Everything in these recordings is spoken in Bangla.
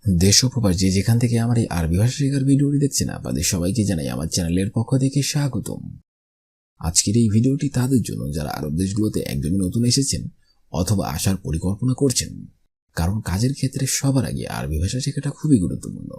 দেশ ও প্রবাস যে যেখান থেকে আমার এই আরবি ভাষা শেখার ভিডিওটি দেখছেন আপনাদের সবাইকে জানাই আমার চ্যানেলের পক্ষ থেকে স্বাগতম। আজকের এই ভিডিওটি তাদের জন্য যারা আরব দেশগুলোতে একদমই নতুন এসেছেন অথবা আসার পরিকল্পনা করছেন, কারণ কাজের ক্ষেত্রে সবার আগে আরবি ভাষা শেখাটা খুবই গুরুত্বপূর্ণ।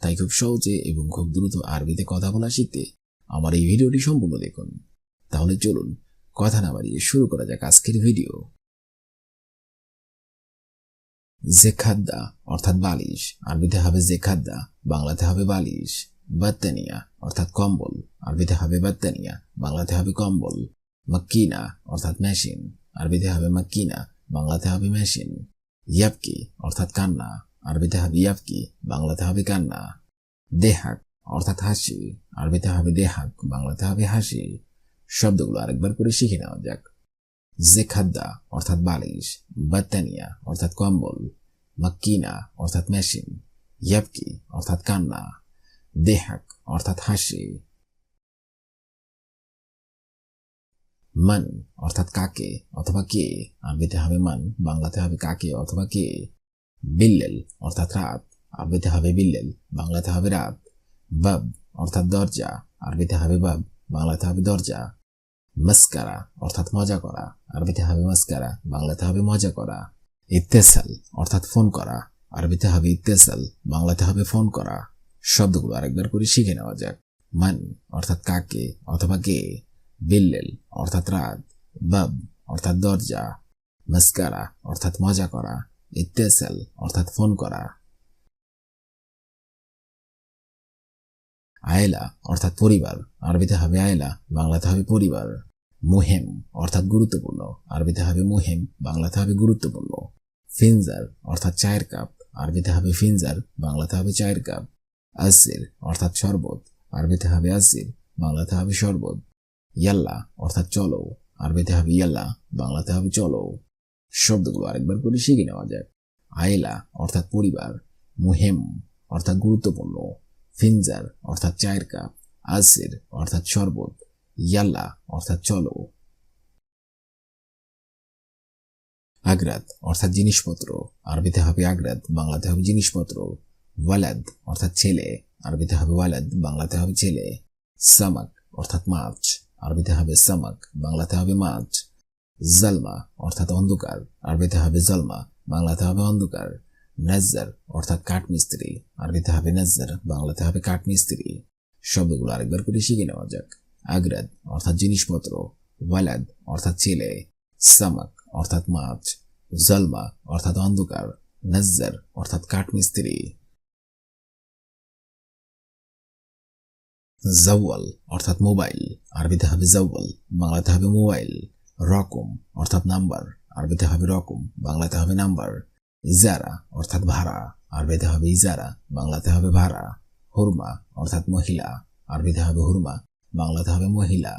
তাই খুব সহজে এবং খুব দ্রুত আরবিতে কথা বলা শিখতে আমার এই ভিডিওটি সম্পূর্ণ দেখুন। তাহলে চলুন কথা না বাড়িয়ে শুরু করা যাক আজকের ভিডিও। জেখাদ্দা অর্থাৎ বালিশ, আরবিতে হবে জেখাদ্দা, বাংলাতে হবে বালিশ। বাত্তানিয়া অর্থাৎ কম্বল, আরবিতে হবে বাত্তানিয়া, বাংলাতে হবে কম্বল। মাক্কিনা অর্থাৎ মেশিন, আরবিতে হবে মাক্কিনা, বাংলাতে হবে মেশিন। ইয়াবকি অর্থাৎ কান্না, আরবিতে হবে ইয়াবকি, বাংলাতে হবে কান্না। দেহাক অর্থাৎ হাসি, আরবিতে হবে দেহাক, বাংলাতে হবে হাসি। শব্দগুলো আরেকবার করে শিখে নেওয়া যাক। জেখাদ্দা অর্থাৎ বালিশ, বাত্তানিয়া অর্থাৎ কম্বল, মাক্কিনা অর্থাৎ মেশিন, ইয়াবকি অর্থাৎ কান্না, দেহাক অর্থাৎ হাসি। মান অর্থাৎ কাকে অথবা কে, আরবিতে হবে মান, বাংলাতে হবে কাকে অথবা কে। বিল্লেল অর্থাৎ রাত, আরবিতে হবে বিল্লেল, বাংলাতে হবে রাত। বাব অর্থাৎ দরজা, আরবিতে হবে বাব, বাংলাতে হবে দরজা। মাস্কারা অর্থাৎ মজা করা, আরবিতে হবে মাস্কারা, বাংলাতে হবে মজা করা। ইত্তেসাল অর্থাৎ ফোন করা, আরবিতে হবে ইত্তেসাল, বাংলাতে হবে ফোন করা। শব্দগুলো আরেকবার করে শিখে নেওয়া যাক। মান অর্থাৎ কাকে অথবা কে, বিল্লেল অর্থাৎ রাত, বাব অর্থাৎ দরজা, মাস্কারা অর্থাৎ মজা করা, ইত্তেসাল অর্থাৎ ফোন করা। আয়লা অর্থাৎ পরিবার, আরবিতে হবে আয়লা, বাংলাতে হবে পরিবার। মুহিম অর্থাৎ গুরুত্বপূর্ণ, আরবিতে হবে মুহিম, বাংলাতে হবে গুরুত্বপূর্ণ। ফিনজার অর্থাৎ চায়ের কাপ, আরবিতে হবে ফিনজার, বাংলাতে হবে চায়ের কাপ। আসির অর্থাৎ শরবত, আরবিতে হবে আসির, বাংলাতে হবে শরবত। ইয়াল্লা অর্থাৎ চলো, আরবিতে হবে ইয়াল্লা, বাংলাতে হবে চলো। শব্দগুলো আরেকবার করে শিখে নেওয়া যাক। আয়লা অর্থাৎ পরিবার, মুহিম অর্থাৎ গুরুত্বপূর্ণ, ফিনজার অর্থাৎ চায়ের কাপ, আসির অর্থাৎ শরবত, ইয়াল্লা অর্থাৎ চলো। আগ্রাত অর্থাৎ জিনিসপত্র, আরবিতে হবে আগ্রাত, বাংলাতে হবে জিনিসপত্র। ওয়ালাদ অর্থাৎ ছেলে, আরবিতে হবে ওয়ালাদ, বাংলাতে হবে ছেলে। সামাক অর্থাৎ মাছ, আরবিতে হবে সামাক, বাংলাতে হবে মাছ। জালমা অর্থাৎ অন্ধকার, আরবিতে হবে জালমা, বাংলাতে হবে অন্ধকার। নাজ্জার অর্থাৎ কাঠমিস্ত্রি, আরবিতে হবে নাজ্জার, বাংলাতে হবে কাঠমিস্ত্রি। শব্দগুলো আরেকবার করে শিখে নেওয়া যাক। আগ্রাদ অর্থাৎ জিনিসপত্র, ওয়ালাদ অর্থাৎ ছেলে, সামাক অর্থাৎ মাছ, জালমা অর্থাৎ অন্ধকার, নাজ্জার অর্থাৎ কাঠমিস্ত্রি। জাওয়াল অর্থাৎ মোবাইল, আরবিতে হবে জাওয়াল, বাংলাতে হবে মোবাইল। রকম অর্থাৎ নাম্বার, আরবিতে হবে রকম, বাংলাতে হবে নাম্বার। ইজারা অর্থাৎ ভাড়া, আরবিতে হবে ইজারা, বাংলাতে হবে ভাড়া। হুরমা অর্থাৎ মহিলা, আরবিতে হবে হুরমা, বাংলাতে হবে মহিলা।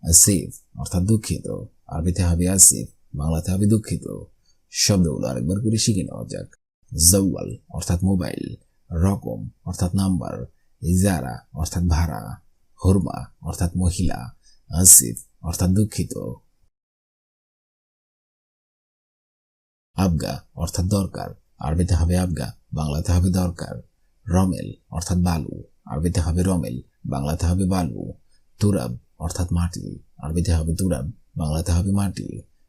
আসিফ অর্থাৎ দুঃখিত, আরবিতে হবে আসিফ, বাংলাতে হবে দুঃখিত। শব্দগুলো আরেকবার করে শিখে নেওয়া যাক। জাওয়াল অর্থাৎ মোবাইল, রকম অর্থাৎ নাম্বার, ইজারা অর্থাৎ ভাড়া, হুরমা অর্থাৎ মহিলা, আসিফ অর্থাৎ দুঃখিত। আবগা অর্থাৎ দরকার, আরবিতে হবে আবগা, বাংলাতে হবে দরকার। রমেল অর্থাৎ বালু, আরবিতে হবে রমেল, বাংলাতে হবে বালু। তুরাব অর্থাৎ মাটি, আরবিতে হবে তুরাব, বাংলাতে হবে মাটি।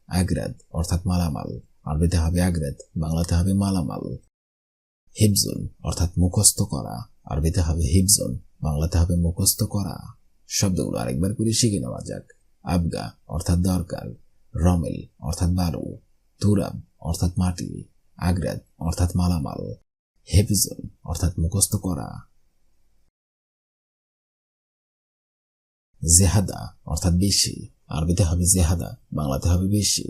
আগ্রাদ অর্থাৎ মালামাল, আরবিতে হবে আগ্রাদ, বাংলাতে হবে মালামাল। হিবজুন অর্থাৎ মুখস্থ করা, আরবিতে হবে হিবজুন, বাংলাতে হবে মুখস্থ করা। শব্দগুলো আরেকবার করে শিখে নেওয়া যাক। আবগা অর্থাৎ দরকার, রমেল অর্থাৎ বালু, তুরাব অর্থাৎ মাটি, আগ্রাদ অর্থাৎ মালামাল, হিবজুন অর্থাৎ মুখস্থ করা। জেহাদা অর্থাৎ বেশি, আরবিতে হবে জেহাদা, বাংলাতে হবে বেশি।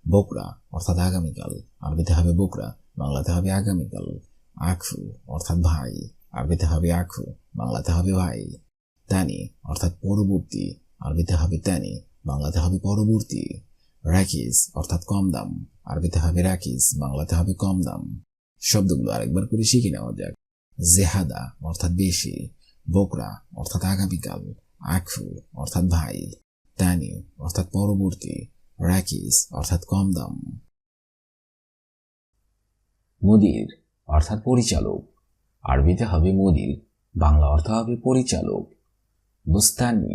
বোকরা অর্থাৎ আগামীকাল, আরবিতে হবে বোকরা, বাংলাতে হবে আগামীকাল। আখু অর্থাৎ ভাই, আরবিতে হবে আখু, বাংলাতে হবে ভাই। তানি অর্থাৎ পরবর্তী, আরবিতে হবে তানি, বাংলাতে হবে পরবর্তী। রাকিস অর্থাৎ কম দাম, আরবিতে হবে রাকিস, বাংলাতে হবে কম দাম। শব্দগুলো আরেকবার করে শিখে নেওয়া যাক। জেহাদা অর্থাৎ বেশি, বোকরা অর্থাৎ আগামীকাল, আখু অর্থাৎ ভাই, তানি অর্থাৎ পরবর্তী, রাকিস অর্থাৎ কম দাম। মুদির অর্থাৎ পরিচালক, আরবিতে হবে মুদির, বাংলা অর্থ হবে পরিচালক। বুস্তানি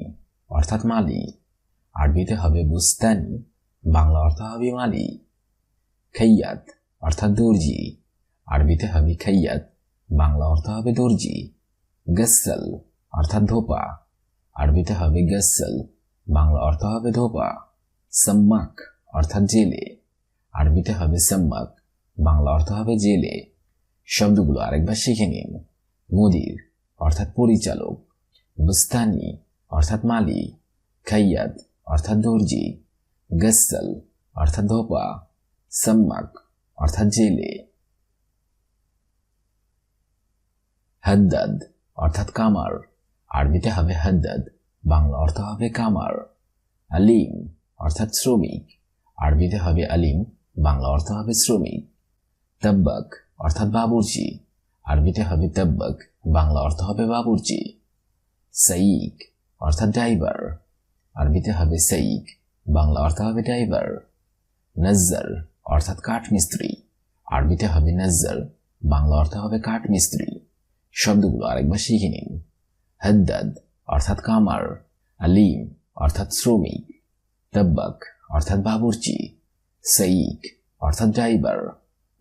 অর্থাৎ মালি, আরবিতে হবে বুস্তানি, বাংলা অর্থ হবে মালি। খাইয়াত অর্থাৎ দর্জি, আরবিতে হবে খাইয়াত, বাংলা অর্থ হবে দর্জি। গসল অর্থাৎ ধোপা, আরবিতে হবে গসল, বাংলা অর্থ হবে ধোপা। সাম্মাক অর্থাৎ জেলে, আরবিতে হবে সাম্মাক, বাংলা অর্থ হবে জেলে। শব্দগুলো আরেকবার শিখে নিন। মুদির অর্থাৎ পরিচালক, বুস্তানি অর্থাৎ মালি, খাইয়াত অর্থাৎ দর্জি, গসল অর্থাৎ ধোপা, সাম্মাক অর্থাৎ জেলে। হাদ্দাদ অর্থাৎ কামার, আরবিতে হবে হাদ্দাদ, বাংলা অর্থ হবে কামার। আলিম অর্থাৎ শ্রমিক, আরবিতে হবে আলিম, বাংলা অর্থ হবে শ্রমিক। তাব্বাক অর্থাৎ বাবুর্চি, আরবিতে হবে তাব্বাক, বাংলা অর্থ হবে বাবুর্চি। সাইক অর্থাৎ ড্রাইভার, আরবিতে হবে সাইক, বাংলা অর্থ হবে ড্রাইভার। নজ্জার অর্থাৎ কাঠমিস্ত্রি, আরবিতে হবে নজ্জার, বাংলা অর্থ হবে কাঠমিস্ত্রি। শব্দগুলো আরেকবার শিখে নিন। হাদ্দাদ অর্থাৎ কামার, আলিম অর্থাৎ শ্রমিক, তাব্বাক অর্থাৎ বাবুর্চি, সাইক অর্থাৎ ড্রাইভার,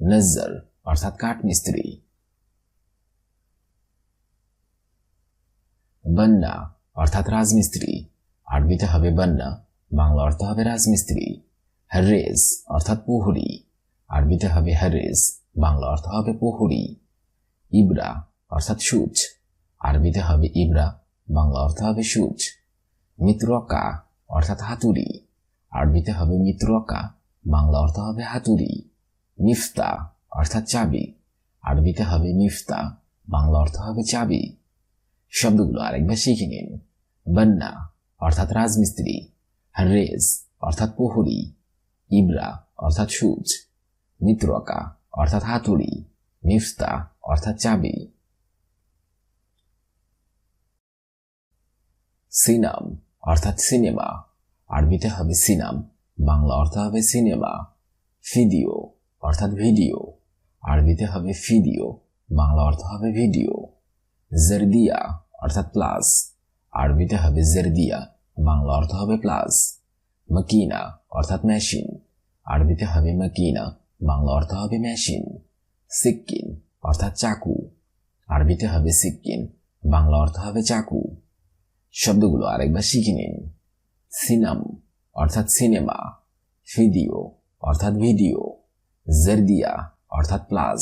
নজ্জার অর্থাৎ কাঠমিস্ত্রি। বান্না অর্থাৎ রাজমিস্ত্রি, আরবিতে হবে বান্না, বাংলা অর্থ হবে রাজমিস্ত্রি। হারেজ অর্থাৎ প্রহরী, আরবিতে হবে হারেজ, বাংলা অর্থ হবে প্রহরী। ইবরা অর্থাৎ সূচ, আরবিতে হবে ইবরা, বাংলা অর্থ হবে সূচ। মিত্রকা অর্থাৎ হাতুড়ি, আরবিতে হবে মিত্রকা, বাংলা অর্থ হবে হাতুড়ি। মিফতা অর্থাৎ চাবি, আরবিতে হবে মিফতা, বাংলা অর্থ হবে চাবি। শব্দগুলো আরেকবার শিখে নিন। বান্না অর্থাৎ রাজমিস্ত্রি, হারেজ অর্থাৎ প্রহরী, ইবরা অর্থাৎ সূচ, মিত্রকা অর্থাৎ হাতুড়ি, মিফতা অর্থাৎ চাবি। সিনাম অর্থাৎ সিনেমা, আরবিতে হবে সিনাম, বাংলা অর্থ হবে সিনেমা। ফিদিও অর্থাৎ ভিডিও, আরবিতে হবে ফিদিও, বাংলা অর্থ হবে ভিডিও। জেরদিয়া অর্থাৎ প্লাস, আরবিতে হবে জেরদিয়া, বাংলা অর্থ হবে প্লাস। মাকিনা অর্থাৎ মেশিন, আরবিতে হবে মাকিনা, বাংলা অর্থ হবে মেশিন। সিক্কিন অর্থাৎ চাকু, আরবিতে হবে সিক্কিন, বাংলা অর্থ হবে চাকু। শব্দগুলো আরেকবার শিখে নিন। সিনাম অর্থাৎ সিনেমা, ফিদিও অর্থাৎ ভিডিও, জেরদিয়া অর্থাৎ প্লাস,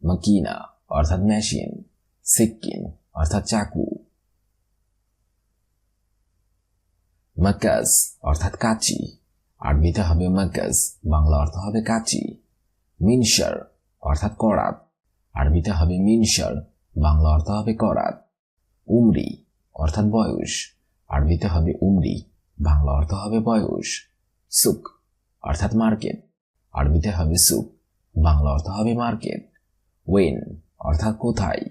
মাকিনা অর্থাৎ মেশিন, সিক্কিন অর্থাৎ চাকু। মাকাজ অর্থাৎ কাঁচি, আরবিতে হবে মাকাজ, বাংলা অর্থ হবে কাঁচি। মিনসার অর্থাৎ করাত, আরবিতে হবে মিনসার, বাংলা অর্থ হবে করাত। উমরি অর্থাৎ বয়স, আরবিতে হবে উমরি, বাংলা অর্থ হবে বয়স। সুক অর্থাৎ মার্কেট, আরবিতে হবে সুক, বাংলা অর্থ হবে মার্কেট। ওয়েন অর্থাৎ কোথায়,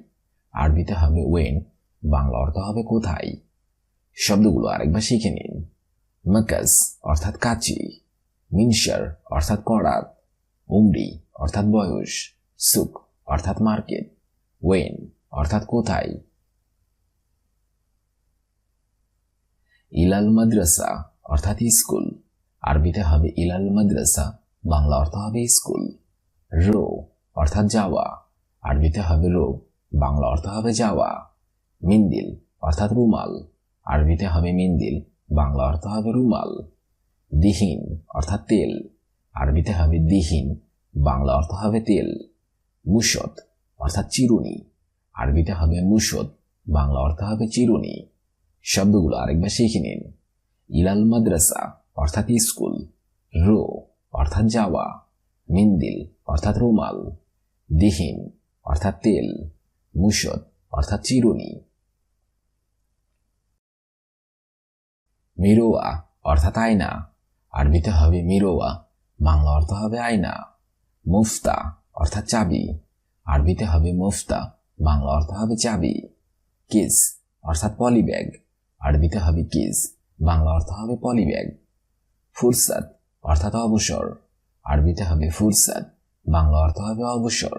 আরবিতে হবে ওয়েন, বাংলা অর্থ হবে কোথায়। শব্দগুলো আরেকবার শিখে নিন। মাকাজ অর্থাৎ কাঁচি, মিনসার অর্থাৎ করাত, উমরি অর্থাৎ বয়স, সুক অর্থাৎ মার্কেট, ওয়েন অর্থাৎ কোথায়। ইলাল মাদ্রাসা অর্থাৎ স্কুল, আরবিতে হবে ইলাল মাদ্রাসা, বাংলা অর্থ হবে স্কুল। রো অর্থাৎ যাওয়া, আরবিতে হবে রো, বাংলা অর্থ হবে যাওয়া। মিন্দিল অর্থাৎ রুমাল, আরবিতে হবে মিন্দিল, বাংলা অর্থ হবে রুমাল। দিহিন অর্থাৎ তেল, আরবিতে হবে দিহিন, বাংলা অর্থ হবে তেল। মুশত অর্থাৎ চিরুনি, আরবিতে হবে মুশত, বাংলা অর্থ হবে চিরুনি। শব্দগুলো আরেকবার শিখে নিন। ইলাল মাদ্রাসা অর্থাৎ স্কুল, রো অর্থাৎ যাওয়া, মিন্দিল অর্থাৎ রুমাল, দিহিন অর্থাৎ তেল, মুশত অর্থাৎ চিরুনি। মিরোয়া অর্থাৎ আয়না, আরবিতে হবে মিরোয়া, বাংলা অর্থ হবে আয়না। মুফতা অর্থাৎ চাবি, আরবিতে হবে মুফতা, বাংলা অর্থ হবে চাবি। কিস অর্থাৎ পলিব্যাগ, আরবিতে হবে কিস, বাংলা অর্থ হবে পলিব্যাগ। ফুরসাত অর্থাৎ অবসর, আরবিতে হবে ফুরসাত, বাংলা অর্থ হবে অবসর।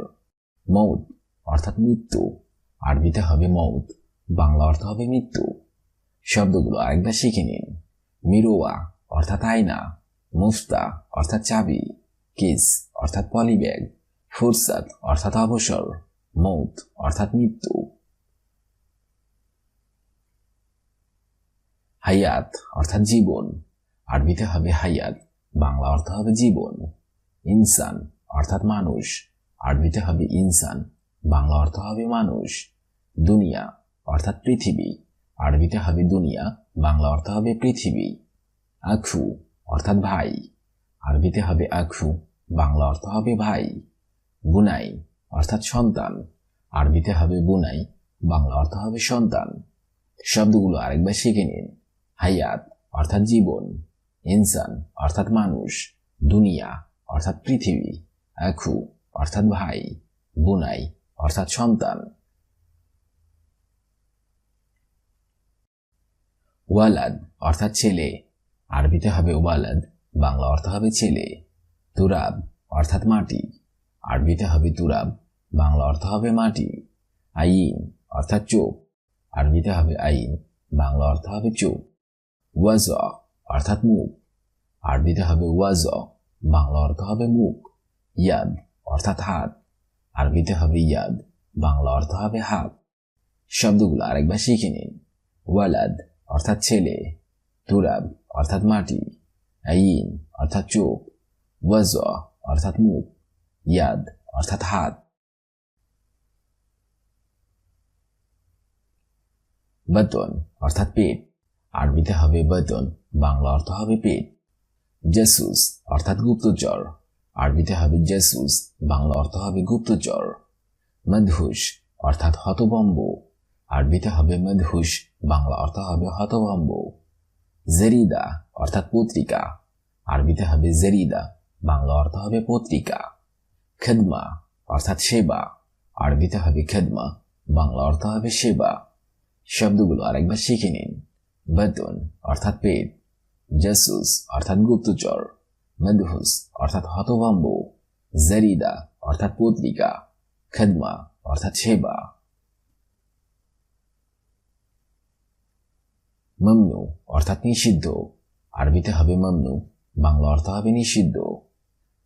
মৌত অর্থাৎ মৃত্যু, আরবিতে হবে মৌত, বাংলা অর্থ হবে মৃত্যু। শব্দগুলো আরেকবার শিখে নিন। মিরোয়া অর্থাৎ আয়না, মুফতা অর্থাৎ চাবি, কিস অর্থাৎ পলিব্যাগ, ফুরসাত অর্থাৎ অবসর, মৌত অর্থাৎ মৃত্যু। হায়াত অর্থাৎ জীবন, আরবিতে হবে হায়াত, বাংলা অর্থ হবে জীবন। ইনসান অর্থাৎ মানুষ, আরবিতে হবে ইনসান, বাংলা অর্থ হবে মানুষ। দুনিয়া অর্থাৎ পৃথিবী, আরবিতে হবে দুনিয়া, বাংলা অর্থ হবে পৃথিবী। আখু অর্থাৎ ভাই, আরবিতে হবে আখু, বাংলা অর্থ হবে ভাই। বুনাই অর্থাৎ সন্তান, আরবিতে হবে বুনাই, বাংলা অর্থ হবে সন্তান। শব্দগুলো আরেকবার শিখে নিন। হায়াত অর্থাৎ জীবন, ইনসান অর্থাৎ মানুষ, দুনিয়া অর্থাৎ পৃথিবী, আখু অর্থাৎ ভাই, বুনাই অর্থাৎ সন্তান। ওয়ালাদ অর্থাৎ ছেলে, আরবিতে হবে ওয়ালাদ, বাংলা অর্থ হবে ছেলে। তুরাব অর্থাৎ মাটি, আরবিতে হবে তুরাব, বাংলা অর্থ হবে মাটি। আইন অর্থাৎ চোখ, আরবিতে হবে আইন, বাংলা অর্থ হবে চোখ। ওয়াজ অর্থাৎ মুখ, আরবিতে হবে ওয়াজ, বাংলা অর্থ হবে মুখ। ইয়াদ অর্থাৎ হাত, আরবিতে হবে ইয়াদ, বাংলা অর্থ হবে হাত। শব্দগুলো আরেকবার শিখে নিন। ওয়ালাদ অর্থাৎ ছেলে, তুরাব অর্থাৎ মাটি, আইন অর্থাৎ চোখ, ওয়াজ অর্থাৎ মুখ, ইয়াদ অর্থাৎ হাত। বতন অর্থাৎ পেট, আরবিতে হবে বতন, বাংলা অর্থ হবে পেট। জাসুস অর্থাৎ গুপ্তচর, আরবিতে হবে জাসুস, বাংলা অর্থ হবে গুপ্তচর। মদহুশ অর্থাৎ হতভম্ব, আরবিতে হবে মদহুশ, বাংলা অর্থ হবে হতভম্ব। জরিদা অর্থাৎ পত্রিকা, আরবিতে হবে জরিদা, বাংলা অর্থ হবে পত্রিকা। খেদমা অর্থাৎ সেবা, আরবিতে হবে খেদমা, বাংলা অর্থ হবে সেবা। শব্দগুলো আরেকবার শিখে নিন। বতন অর্থাৎ পেট, জাসুস অর্থাৎ গুপ্তচর, মদহুস অর্থাৎ হতভম্ব, জরিদা অর্থাৎ পত্রিকা, খেদমা অর্থাৎ সেবা। মমনু অর্থাৎ নিষিদ্ধ, আরবিতে হবে মমনু, বাংলা অর্থ হবে নিষিদ্ধ।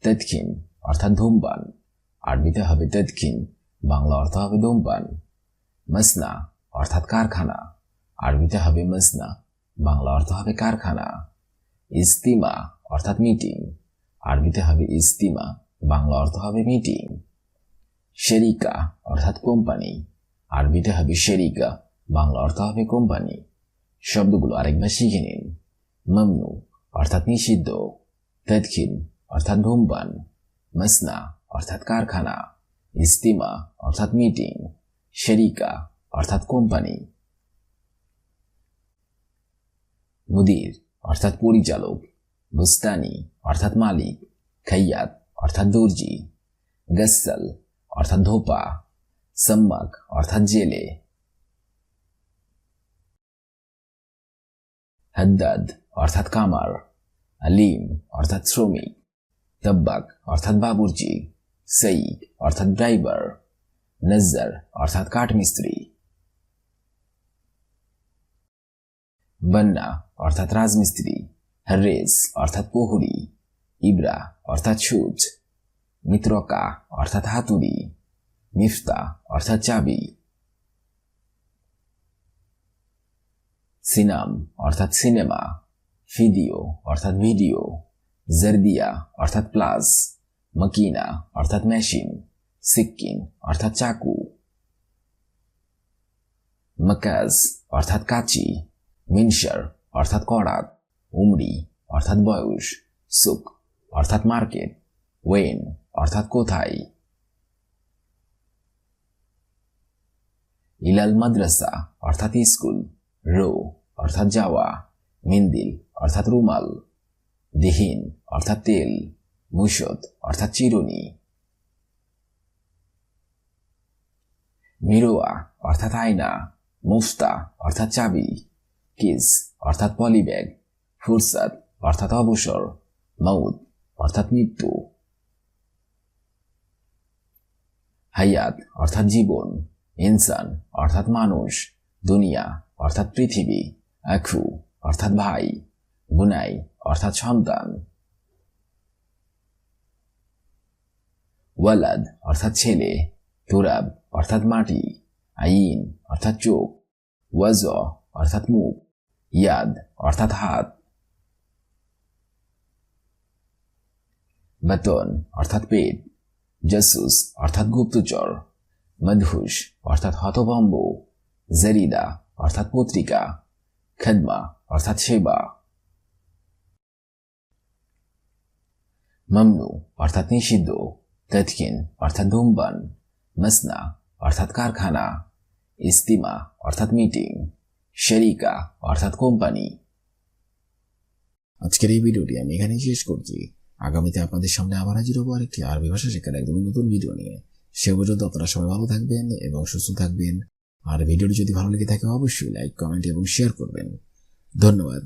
তদখিন অর্থাৎ ধূমপান, আরবিতে হবে তদখিন, বাংলা অর্থ হবে ধূমপান। মসনা অর্থাৎ কারখানা, আরবিতে হবে মসনা, বাংলা অর্থ হবে কারখানা। ইস্তিমা অর্থাৎ মিটিং, আরবিতে হবে ইস্তিমা, বাংলা অর্থ হবে মিটিং। শেরিকা অর্থাৎ কোম্পানি, আরবিতে হবে শেরিকা, বাংলা অর্থ হবে কোম্পানি। শব্দগুলো আরেকবার শিখে নিন। মমনু অর্থাৎ নিষিদ্ধ, তদখিন অর্থাৎ ধূমপান, মসনা অর্থাৎ কারখানা, ইস্তিমা অর্থাৎ মিটিং, শেরিকা অর্থাৎ কোম্পানি। মুদির অর্থাৎ পরিচালক, বুস্তানি অর্থাৎ মালিক, খাইয়াত অর্থাৎ দর্জি, গসল অর্থাৎ ধোপা, সম্মাক অর্থাৎ জেলে। হাদ্দাদ অর্থাৎ কামার, আলিম অর্থাৎ শ্রমিক, তব্বাক অর্থাৎ বাবুর্চি, সঈদ অর্থাৎ ড্রাইভার, নজ্জার অর্থাৎ কাঠমিস্ত্রি। বন্না অর্থাৎ রাজমিস্ত্রি, হরেস অর্থাৎ প্রহরী, ইবরা অর্থাৎ সূচ, মিত্রকা অর্থাৎ হাতুড়ি, মিফতা অর্থাৎ চাবি। সিনাম অর্থাৎ সিনেমা, ফিদিও অর্থাৎ ভিডিও, জর্দিয়া অর্থাৎ প্লাস, মকিনা অর্থাৎ মেশিন, সিক্কিন অর্থাৎ চাকু। মকাজ অর্থাৎ কাচি, মিনশার অর্থাৎ করাত, উমরি অর্থাৎ বয়স, সুক অর্থাৎ মার্কেট, ওয়েন অর্থাৎ কোথায়। ইলাল মাদ্রাসা অর্থাৎ স্কুল, রো অর্থাৎ যাওয়া, মিন্দিল অর্থাৎ রুমাল, দিহিন অর্থাৎ তেল, মুশত অর্থাৎ চিরুনি। মিরোয়া অর্থাৎ আয়না, মুফতা অর্থাৎ চাবি, কিস অর্থাৎ পলিব্যাগ, ফুরসাত অর্থাৎ অবসর, মউত অর্থাৎ মৃত্যু। হায়াত অর্থাৎ জীবন, ইনসান অর্থাৎ মানুষ, দুনিয়া অর্থাৎ পৃথিবী, আখু অর্থাৎ ভাই, বুনাই অর্থাৎ সন্তান, ওয়ালাদ অর্থাৎ ছেলে, তুরাব অর্থাৎ মাটি, আইন অর্থাৎ চোখ, ওয়াজ অর্থাৎ মুখ, ইয়াদ অর্থাৎ হাত, বাতন অর্থাৎ পেট, জাসুস অর্থাৎ গুপ্তচর, মদহুশ অর্থাৎ হতভম্ব, জারিদা অর্থাৎ পত্রিকা, খদমা অর্থাৎ সেবা, মামনু অর্থাৎ নিষিদ্ধ, তদকিন অর্থাৎ ধূমপান, মাসনা অর্থাৎ কারখানা, ইস্তিমা অর্থাৎ মিটিং, শরিকা অর্থাৎ কোম্পানি। আজকের এই ভিডিওটি আমি এখানেই শেষ করছি। আগামীতে আপনাদের সামনে আবার হাজির হবো আরেকটি আরবি ভাষা শেখার একদমই নতুন ভিডিও নিয়ে। সে পর্যন্ত আপনারা সবাই ভালো থাকবেন এবং সুস্থ থাকবেন। আর ভিডিওটি যদি ভালো লেগে থাকে অবশ্যই লাইক, কমেন্ট এবং শেয়ার করবেন। ধন্যবাদ।